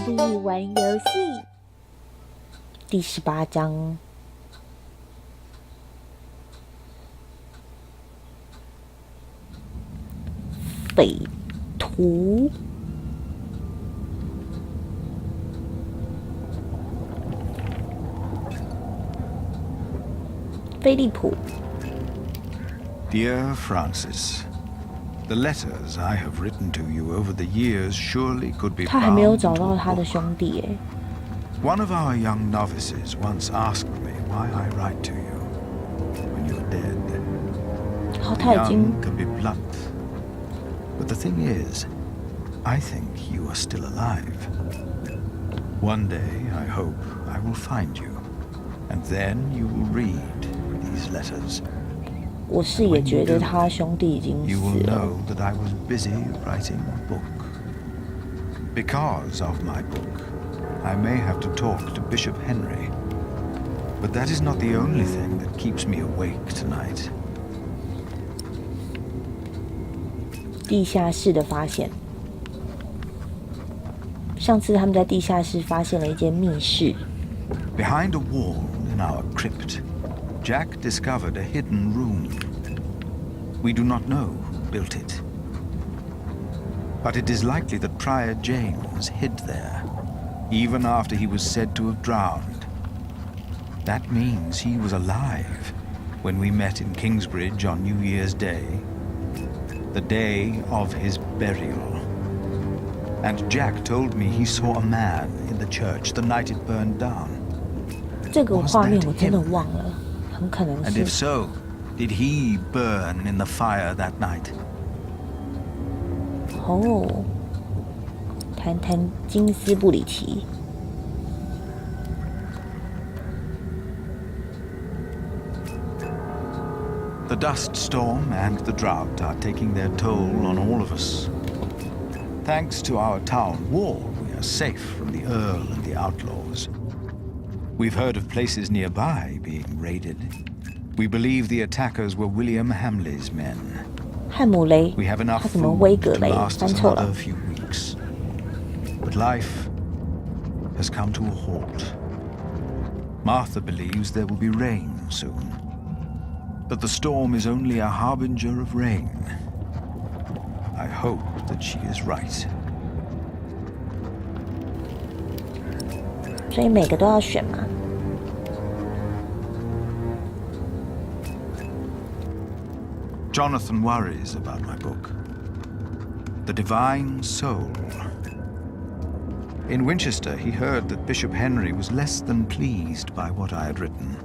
莉玩游戏第18章。匪徒。菲利普。Dear Francis, the letters I have written to you over the years surely could be 他还没有 bound 找 into 到 a 他的 book. 兄弟耶。One of our young novices once asked me why I write to you when you're dead. 好， The 他已经 young can be blunt, but the thing is, I think you are still alive. One day, I hope, I will find you, and then you will read these letters. 我是也觉得他兄弟已经 You 死 will 了。 know that I was busy writing a book. Because of my book, I may have to talk to Bishop Henry. But that is not the only thing that keeps me awake tonight. 地下室的发现。上次他们在地下室发现了一间密室。 Behind a wall in our crypt, Jack discovered a hidden room. We do not know who built it. But it is likely that Prior James hid there, even after he was said to have drowned. That means he was alive when we met in Kingsbridge on New Year's Day, the day of his burial. And Jack told me he saw a man in the church the night it burned down. 这个画面我真的忘了，很可能 And if 是。 so, did he burn in the fire that night? 哦，谈谈金斯布里奇。 The dust storm and the drought are taking their toll on all of us. Thanks to our town wall, we are safe from the Earl and the outlaws. We've heard of places nearby being raided. We believe the attackers were William Hamley's men. 汉姆雷 We have 他 enough 怎么威 food 格 to 雷 last 翻 us 错了 another？ few weeks. But life has come to a halt. Martha believes there will be rain soon. But the storm is only a harbinger of rain. I hope that she is right. 所以每个都要选嘛。 Jonathan worries about my book. The Divine Soul. In Winchester, he heard that Bishop Henry was less than pleased by what I had written.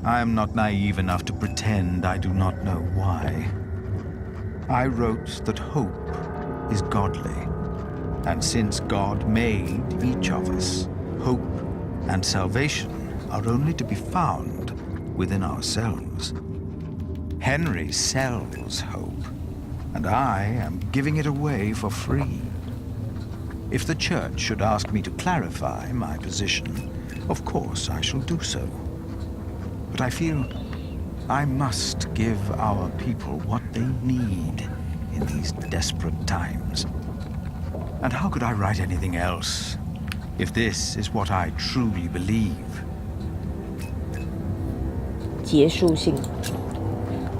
I am not naive enough to pretend I do not know why. I wrote that hope is godly, and since God made each of us, hope and salvation are only to be found within ourselves. Henry sells hope, and I am giving it away for free. If the church should ask me to clarify my position, of course I shall do so. But I feel I must give our people what they need in these desperate times. And how could I write anything else if this is what I truly believe? 结束性，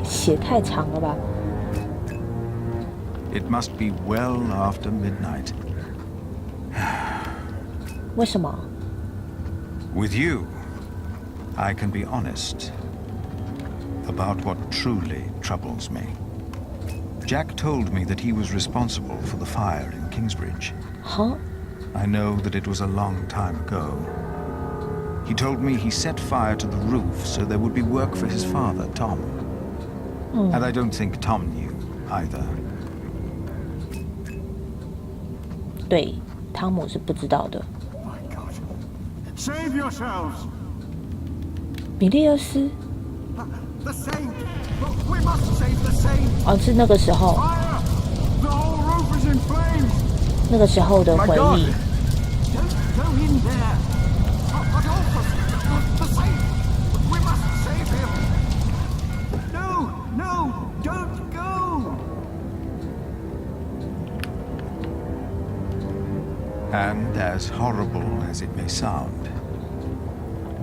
写太长了吧？ It must be well after midnight. 为什么？ With you, I can be honest about what truly troubles me. Jack told me that he was responsible for the fire in Kingsbridge. 哈， I know that it was a long time ago. He told me he set fire to the roof so there would be work for his father, Tom. And I don't think Tom knew either. 对，汤姆是不知道的。 My God. Save yourselves! 米利厄斯， The saint! We must save the saint! 哦，是那个时候， Fire! The whole roof is in flames! 那个时候的 My 回 God! 忆。 Don't go in there! But also, the saint! We must save him! No! No! Don't go! And as horrible as it may sound,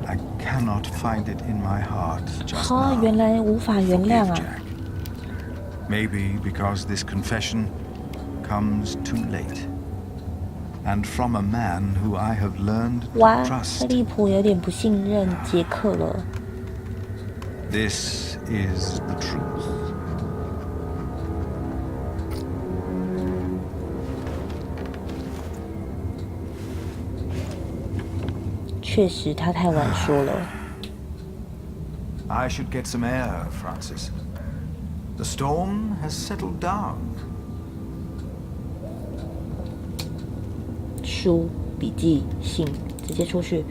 I cannot find it in my heart just now 原来无法原谅 forgive 啊！ Jack. Maybe because this confession comes too late, and from a man who I have learned 哇， to 特 trust. 利普有点不信任杰克了。 This is the truth. 确实，他太晚说了。 I should get some air, Francis. The storm has settled down. 书、笔记、信，直接出去。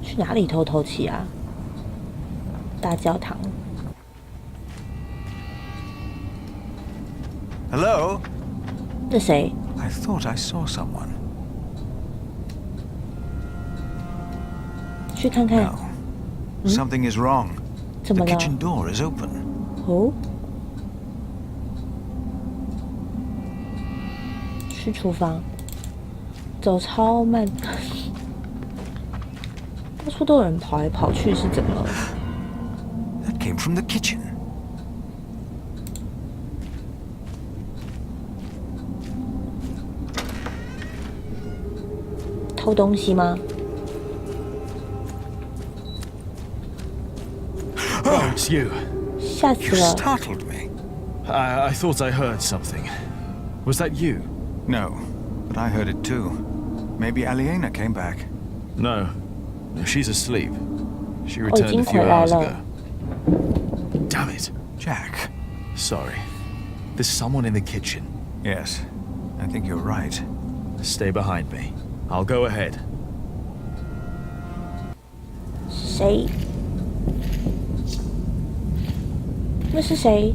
去哪里透气啊？大教堂。 Hello? 那谁？ I thought I saw someone. 去看看。 No. Something is wrong. 怎 The 么了？ kitchen door is open. 哦。去厨房。走超慢。到处都有人跑来跑去，是怎么了？ That came from the kitchen. 偷东西吗？ Oh, it's you. 吓死 You 了！ startled me. I thought I heard something. Was that you? No, but I heard it too. Maybe Aliena came back. No. She's asleep. She 我已 returned 经 a 回 few 来 hours 了 ago.。Damn it. Jack. Sorry. There's someone in the kitchen. Yes, I think you're right. Stay behind me. I'll go ahead. 谁？那是谁？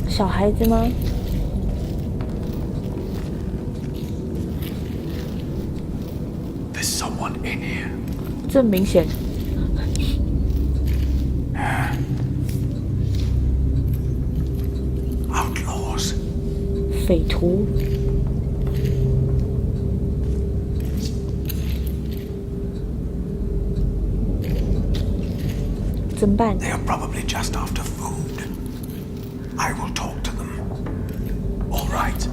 小孩子吗？ There's someone in here. 这明显。 Outlaws. 匪徒。怎么办？ They are probably just after food. I will talk to them. All right.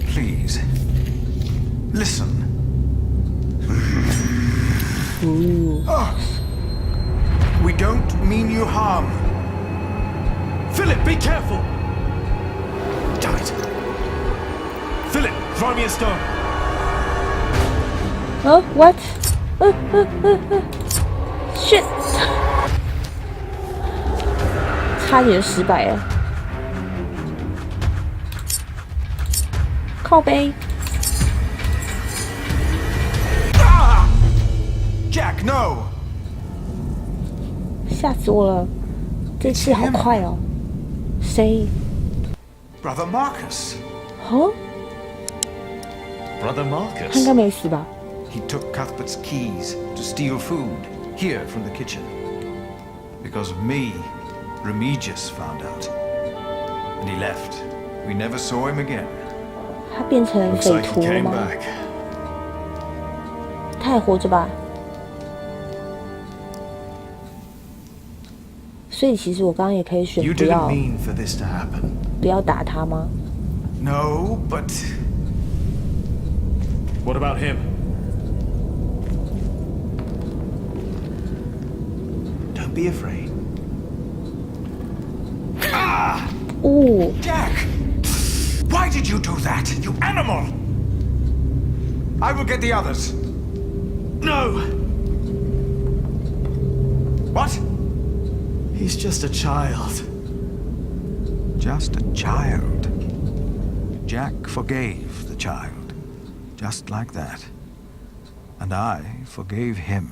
Please, listen. 呜， We don't mean you harm. Philip, be careful! Damn it! Philip, throw me a stone. what？shit！ 差点失败了。靠背。 Jack, no! 吓死我了！这次好快哦。谁？ Brother Marcus. 哦， Brother 他应该 Marcus. 没死吧？ He took Cuthbert's keys to steal food here from the kitchen. Because of me, Remigius found out. And he left. We never saw him again. 他变成 Looks 匪 like he 徒了 came 吗？ back. 他还活着吧？所以其实我刚刚也可以选 You 不要 didn't mean for this to happen. 不要打他吗？ No, but What about him? Don't be afraid. 哦， Jack! Why did you do that, you animal? I will get the others. No! What? He's just a child. Just a child. Jack forgave the child, just like that. And I forgave him.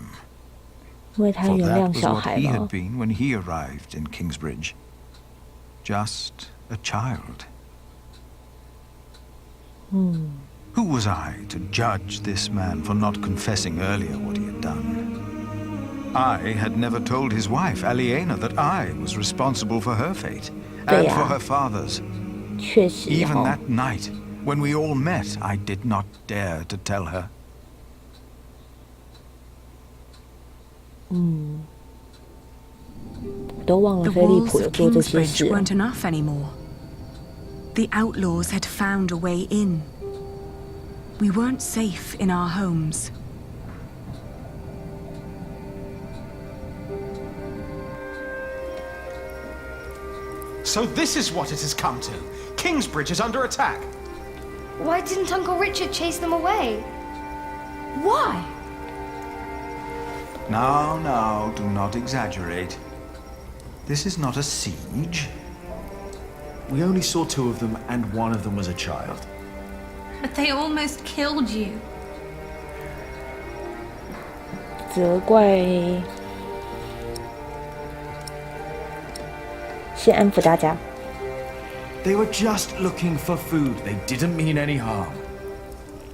因为他 For 原 that 谅 was 小 what 孩 he 吗 had？been when he arrived in Kingsbridge. Just a child. Who was I to judge this man for not confessing earlier what he had done? I had never told his wife, Aliena, that I was responsible for her fate and for her father's. 确实 Even that night, when we all met, I did not dare to tell her. 我都忘了 The 菲利 walls 普有 of 做这些 Kingsbridge 事了。 weren't enough anymore. The outlaws had found a way in. We weren't safe in our homes. So this is what it has come to. Kingsbridge is under attack. Why didn't Uncle Richard chase them away? Why? Now, do not exaggerate. This is not a siege. We only saw 2 of them, and one of them was a child. But they almost killed you. 责怪，先安抚大家。 They were just looking for food. They didn't mean any harm.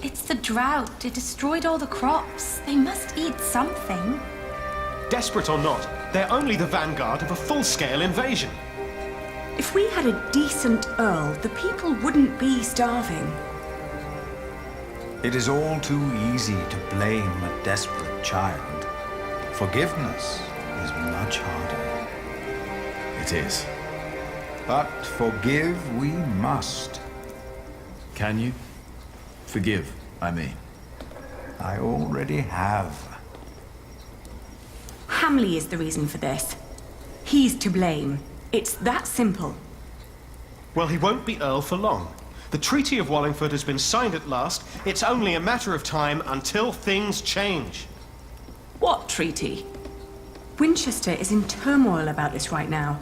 It's the drought. It destroyed all the crops. They must eat something. Desperate or not, they're only the vanguard of a full-scale invasion. If we had a decent Earl, the people wouldn't be starving. It is all too easy to blame a desperate child. Forgiveness is much harder. It is. But forgive we must. Can you? Forgive, I mean. I already have. Hamley is the reason for this. He's to blame. It's that simple. Well, he won't be Earl for long. The Treaty of Wallingford has been signed at last. It's only a matter of time until things change. What treaty? Winchester is in turmoil about this right now.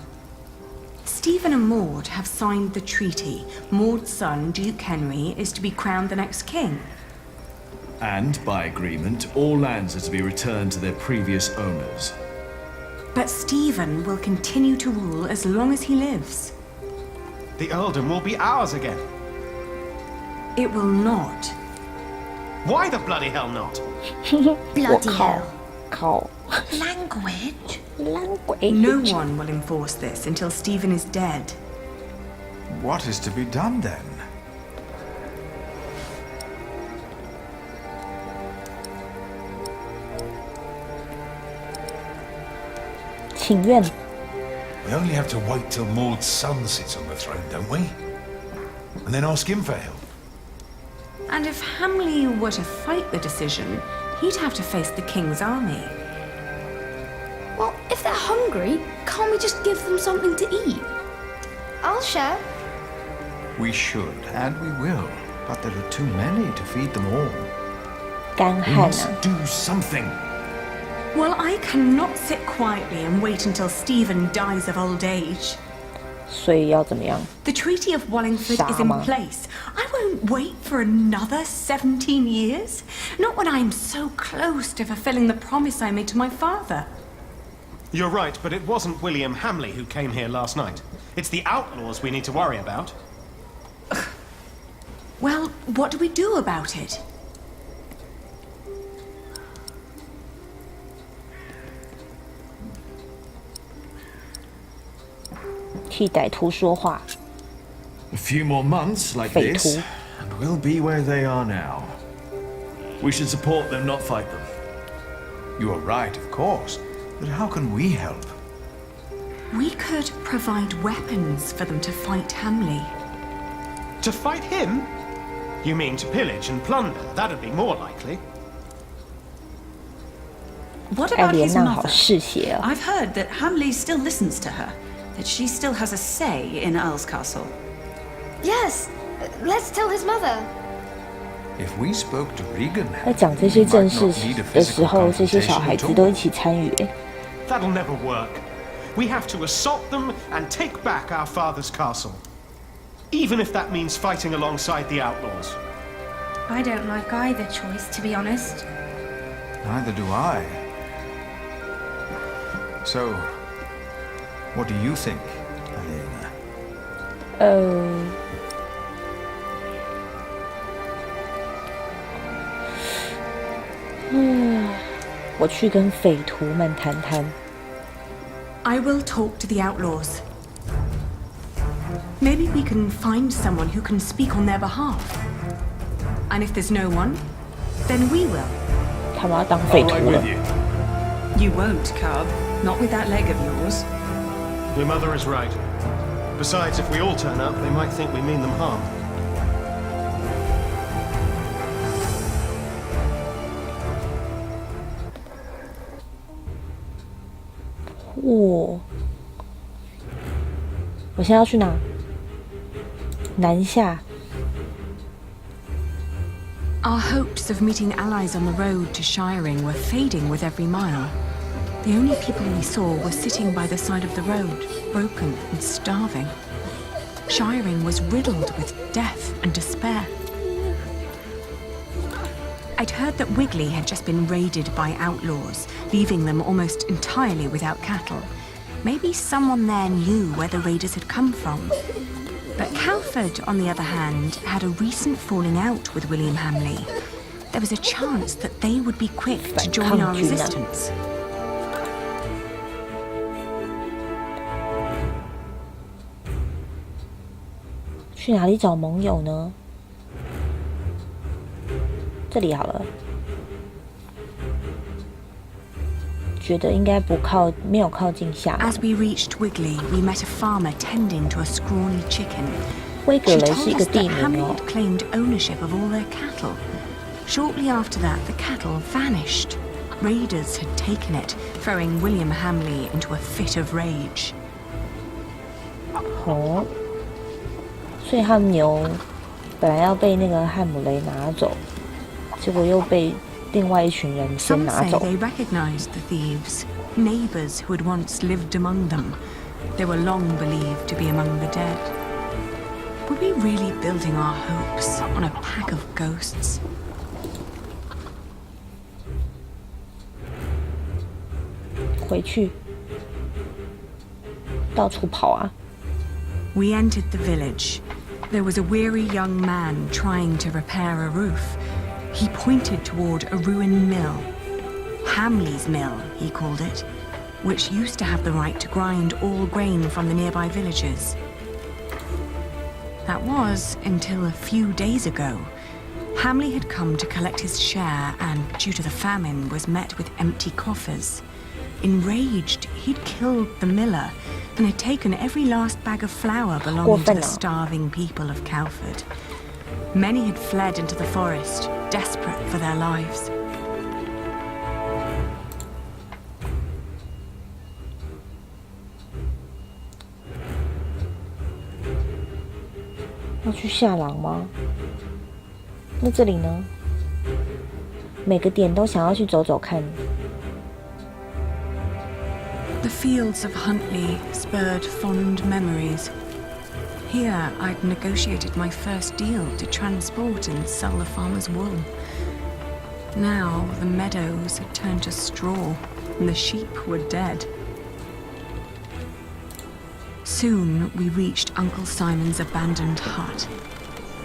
Stephen and Maud have signed the treaty. Maud's son, Duke Henry, is to be crowned the next king. And, by agreement, all lands are to be returned to their previous owners. But Stephen will continue to rule as long as he lives. The earldom will be ours again. It will not. Why the bloody hell not? 我靠 Language? language. No one will enforce this until Stephen is dead. What is to be done then? 请愿 We only have to wait till Maud's son sits on the throne, don't we? And then ask him for help. And if Hamley were to fight the decision, he'd have to face the king's army. Well, if they're hungry, can't we just give them something to eat? I'll share. We should, and we will. But there are too many to feed them all. 干 We 旱 must 啊！ do something. Well, I cannot sit quietly and wait until Stephen dies of old age. 所以要怎么样？ The Treaty of Wallingford is in 傻吗？ place. I won't wait for another 17 years. Not when I'm so close to fulfilling the promise I made to my father. You're right, but it wasn't William Hamley who came here last night. It's the outlaws we need to worry about. Well, what do we do about it? 替歹徒说话， A few more months like 匪 this, 徒 and we'll be where they are now. We should support them, not fight them. You are right, of course. But how can we help? We could provide weapons for them to fight Hamley. To fight him? You mean to pillage and plunder? That'd be more likely. What 艾 about 莲 his 娜好 mother? 嗜血哦。 I've heard that Hamley still listens to her, that she still has a say in Earl's Castle. Yes, let's tell his mother. If we spoke to Regan, 在讲这些正事的时候，这些小孩子都一起参与。 That'll never work. We have to assault them and take back our father's castle. Even if that means fighting alongside the outlaws. I don't like either choice, to be honest. Neither do I. So, what do you think, Aliena? 我去跟匪徒们谈谈。I will talk to the outlaws. Maybe we can find someone who can speak on their behalf. And if there's no one, then we will. 他们要当匪徒了。 You won't, Cub. Not with that leg of yours. Your mother is right. Besides, if we all turn up, they might think we mean them harm. 我现在要去哪？南下。 Our hopes of meeting allies on the road to Shiring were fading with every mile. The only people we saw were sitting by the side of the road, broken and starving. Shiring was riddled with death and despair. I'd heard that Wigley had just been raided by outlaws, leaving them almost entirely without cattle. Maybe someone there knew where the raiders had come from. But Calford, on the other hand, had a recent falling out with William Hamley. There was a chance that they would be quick to join our resistance. 去哪里找盟友呢？这里好了，觉得应该没有靠近下廊。 As we reached Wigley, we met a farmer tending to a scrawny chicken. 威格 She 雷 told 是一个 us 地 that 名 Hamley 哦 had。claimed ownership of all their cattle. Shortly after that, the cattle vanished. Raiders had taken it, throwing William Hamley into a fit of rage. 哦，所以他们牛本来要被那个汉姆雷拿走，结果又被另外一群人先 Some 拿 say 走。 they recognized the thieves, neighbors who had once lived among them. They were long believed to be among the dead. Were we really building our hopes on a pack of ghosts? 回去，到处跑啊！ We entered the village. There was a weary young man trying to repair a roof. He pointed toward a ruined mill. Hamley's Mill, he called it, which used to have the right to grind all grain from the nearby villages. That was until a few days ago. Hamley had come to collect his share and, due to the famine, was met with empty coffers. Enraged, he'd killed the miller and had taken every last bag of flour belonging to the starving people of Calford. Many had fled into the forest, desperate for their lives. 要去下廊吗？那这里呢？每个点都想要去走走看。 The fields of Huntley spurred fond memories. Here, I'd negotiated my first deal to transport and sell the farmer's wool. Now, the meadows had turned to straw, and the sheep were dead. Soon, we reached Uncle Simon's abandoned hut.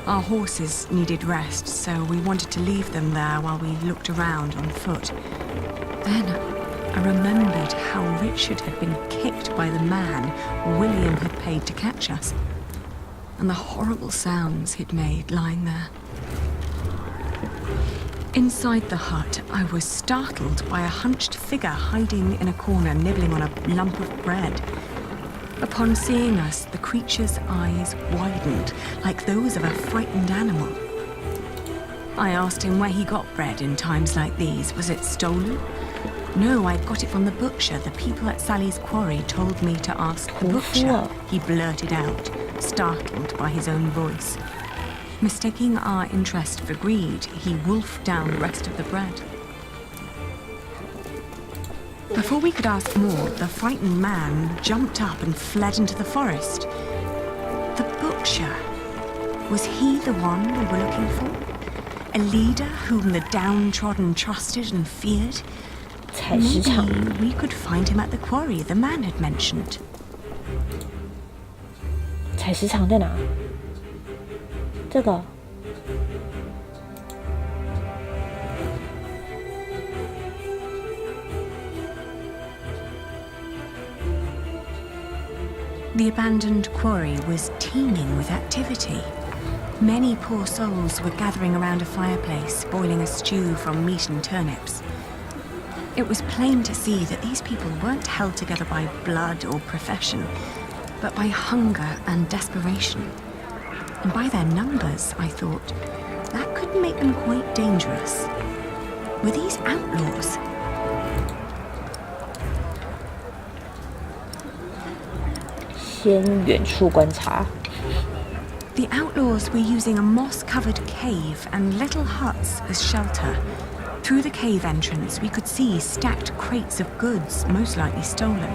Our horses needed rest, so we wanted to leave them there while we looked around on foot. Then, I remembered how Richard had been kicked by the man William had paid to catch us, and the horrible sounds he'd made lying there. Inside the hut, I was startled by a hunched figure hiding in a corner, nibbling on a lump of bread. Upon seeing us, the creature's eyes widened, like those of a frightened animal. I asked him where he got bread in times like these. Was it stolen? No, I got it from the butcher. The people at Sally's quarry told me to ask the butcher, he blurted out, startled by his own voice. Mistaking our interest for greed, he wolfed down the rest of the bread. Before we could ask more, the frightened man jumped up and fled into the forest. The butcher, was he the one we were looking for? A leader whom the downtrodden trusted and feared? Maybe we could find him at the quarry the man had mentioned. 采石场在哪？这个 The abandoned quarry was teeming with activity. Many poor souls were gathering around a fireplace, boiling a stew from meat and turnips. It was plain to see that these people weren't held together by blood or profession, but by hunger and desperation. And by their numbers, I thought, that could make them quite dangerous. Were these outlaws? 先远处观察。 The outlaws were using a moss-covered cave and little huts as shelter. Through the cave entrance, we could see stacked crates of goods, most likely stolen.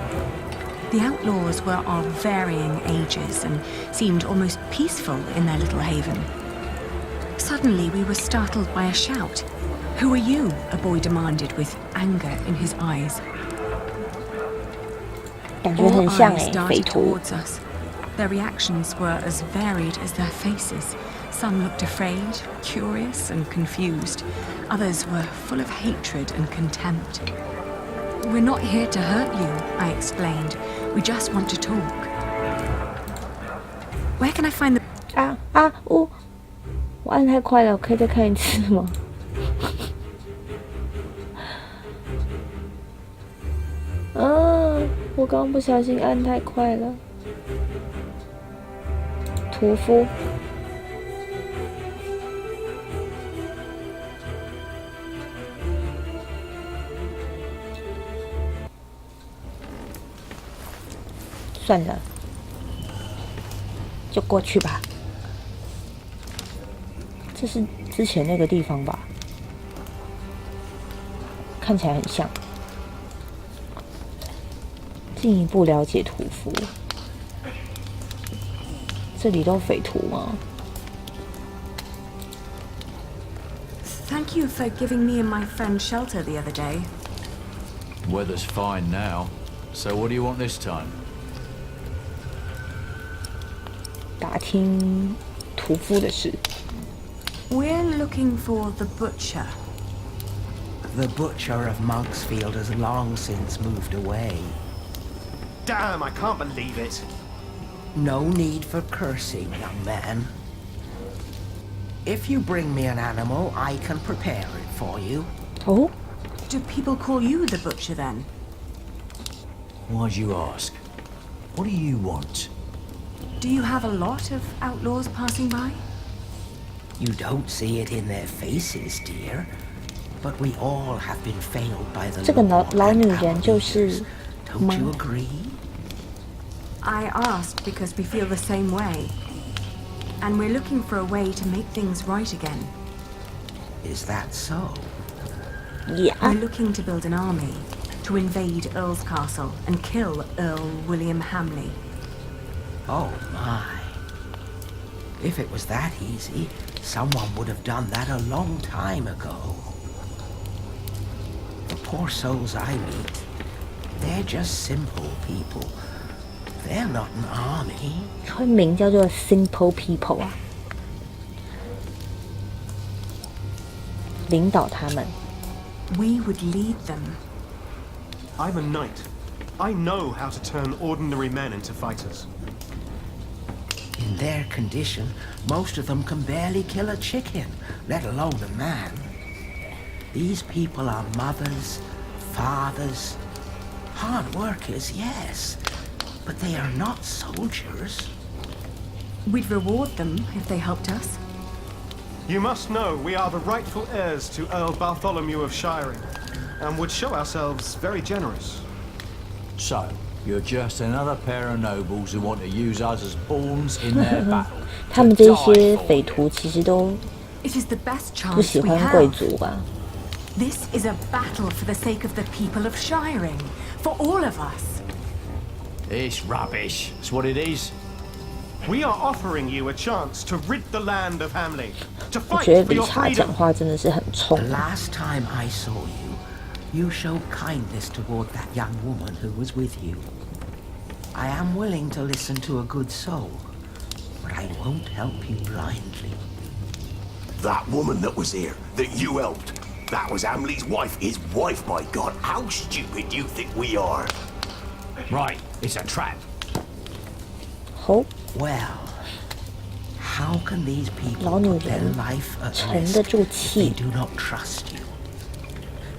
The outlaws were of varying ages and seemed almost peaceful in their little haven. Suddenly, we were startled by a shout. "Who are you?" a boy demanded with anger in his eyes. 感觉很 All 像 eyes 匪 darted 徒。 towards us. Their reactions were as varied as their faces. Some looked afraid, curious, and confused. Others were full of hatred and contempt. "We're not here to hurt you," I explained. "We just want to talk." Where can I find the... 我按太快了，可以再看一次吗？我刚刚不小心按太快了。屠夫。算了，就过去吧。这是之前那个地方吧？看起来很像。进一步了解屠夫。这里都匪徒吗？ Thank you for giving me and my friend shelter the other day. Weather's fine now, so what do you want this time? 打听屠夫的事。 We're looking for the butcher. The butcher of Monksfield has long since moved away. Damn, I can't believe it. No need for cursing, young man. If you bring me an animal, I can prepare it for you. Oh? Do people call you the butcher then? Why'd you ask? What do you want? Do you have a lot of outlaws passing by? You don't see it in their faces, dear. But we all have been failed by the 这个老女人就是吗 Don't you agree? I asked because we feel the same way. And we're looking for a way to make things right again. Is that so? Yeah. We're looking to build an army, to invade Earl's castle and kill Earl William Hamley. Oh my. If it was that easy, someone would have done that a long time ago. The poor souls I meet, they're just simple people. They're not an army. 村名叫做 Simple People 啊，领导他们。 We would lead them. I'm a knight. I know how to turn ordinary men into fighters. In their condition, most of them can barely kill a chicken, let alone a man. These people are mothers, fathers, hard workers, yes, but they are not soldiers. We'd reward them if they helped us. You must know we are the rightful heirs to Earl Bartholomew of Shiring, and would show ourselves very generous. So, you're just another pair of nobles who want to use us as pawns in their battle. 他们这些匪徒其实都 It is the best 不喜 chance we 欢贵 have. 族吧？ This is a battle for the sake of the people of Shiring, for all of us. It's rubbish. That's what it is. We are offering you a chance to rid the land of Hamley, to 我 fight 觉得 for 理 your 查 freedom. 讲话真的是很冲 The 啊。 last time I saw you, you showed kindness toward that young woman who was with you. I am willing to listen to a good soul, but I won't help you blindly. That woman that was here, that you helped, that was Hamley's wife. His wife, by God. How stupid do you think we are? Right, it's a trap. 好。Well, how can these people 老女 put their 人 life at 沉 risk 得住 if they 气。 do not trust you?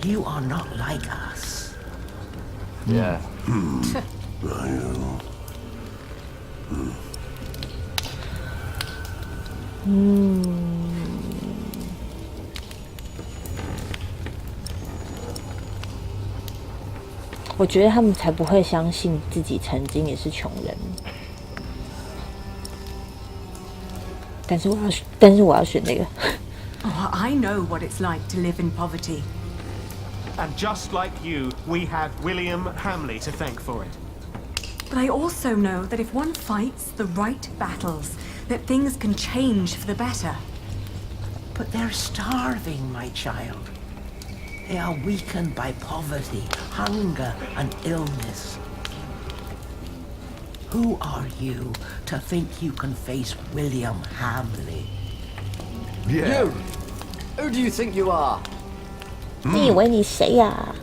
You are not like us. Yeah. Hmm. 我觉得他们才不会相信自己曾经也是穷人。但是我要选那个。Oh, I know what it's like to live in poverty. And just like you, we have William Hamley to thank for it. But I also know that if one fights the right battles, that things can change for the better. But they're starving, my child. They are weakened by poverty, hunger, and illness. Who are you to think you can face William Hamley? Yeah. You! Who do you think you are? 你以为你谁呀？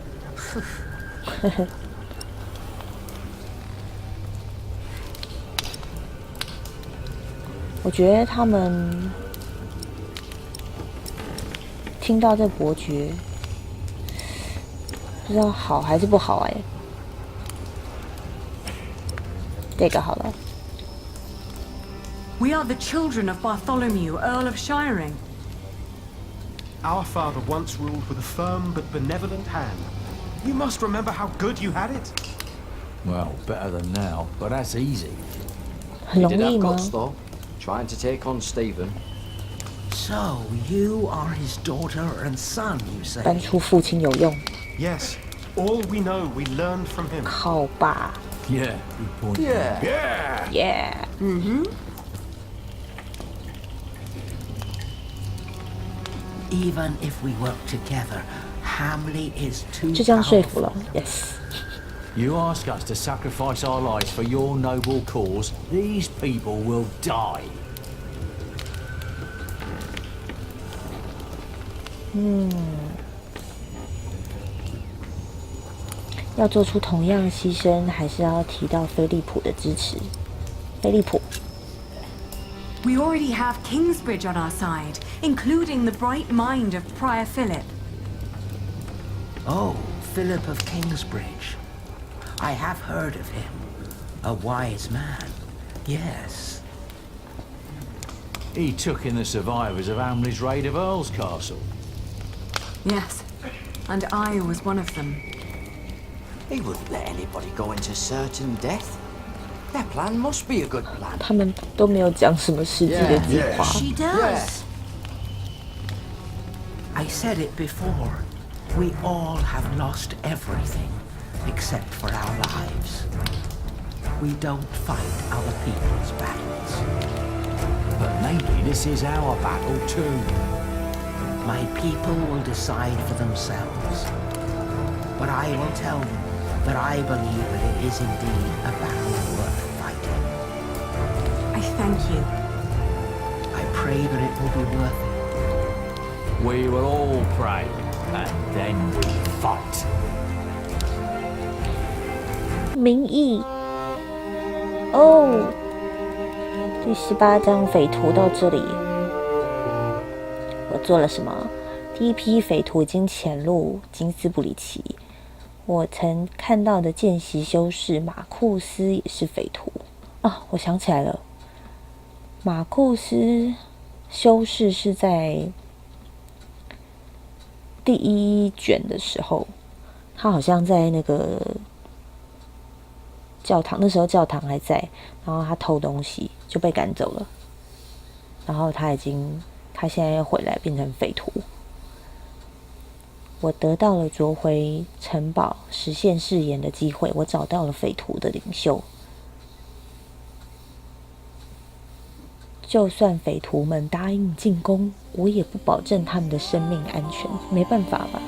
我觉得他们听到这伯爵，不知道好还是不好哎。这个好了。We are the children of Bartholomew, Earl of Shiring. Our father once ruled with a firm but benevolent hand. You must remember how good you had it. Well, better than now, but that's easy. 很 He 容 did 易 have 吗？ guts though, trying to take on Stephen. So, you are his daughter and son, you say? 搬出父亲有用。 Yes, all we know we learned from him. 靠吧。 Yeah, good point. Yeah. Yeah. Even if we work together, Hamley is too 就这样说服 powerful. 了。Yes. You ask us to sacrifice our lives for your noble cause, these people will die. 要做出同样牺牲，还是要提到菲利普的支持。菲利普， We already have Kingsbridge on our side, including the bright mind of Prior Philip. Oh, Philip of Kingsbridge. I have heard of him. A wise man. Yes. He took in the survivors of Hamley's raid of Earl's Castle. Yes, and I was one of them. He wouldn't let anybody go into certain death. Their plan must be a good plan. 他们都没有讲什么实际的计划。 She does. I said it before. We all have lost everything, except for our lives. We don't fight other people's battles. But maybe this is our battle too. My people will decide for themselves. But I will tell them that I believe that it is indeed a battle worth fighting. I thank you. I pray that it will be worth it. We will all pray, and then we fight. 民意。哦，第18章匪徒到这里，我做了什么？第一批匪徒已经潜入金斯布里奇。我曾看到的见习修士马库斯也是匪徒啊！我想起来了，马库斯修士是在第1卷的时候，他好像在那个教堂，那时候教堂还在，然后他偷东西就被赶走了，然后他现在又回来变成匪徒。我得到了夺回城堡、实现誓言的机会，我找到了匪徒的领袖。就算匪徒们答应进攻，我也不保证他们的生命安全。没办法吧？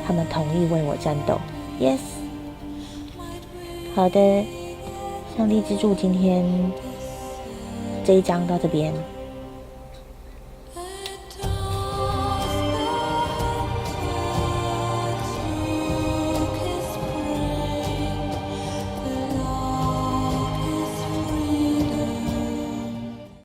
他们同意为我战斗。Yes。好的，上帝之柱今天这一章到这边。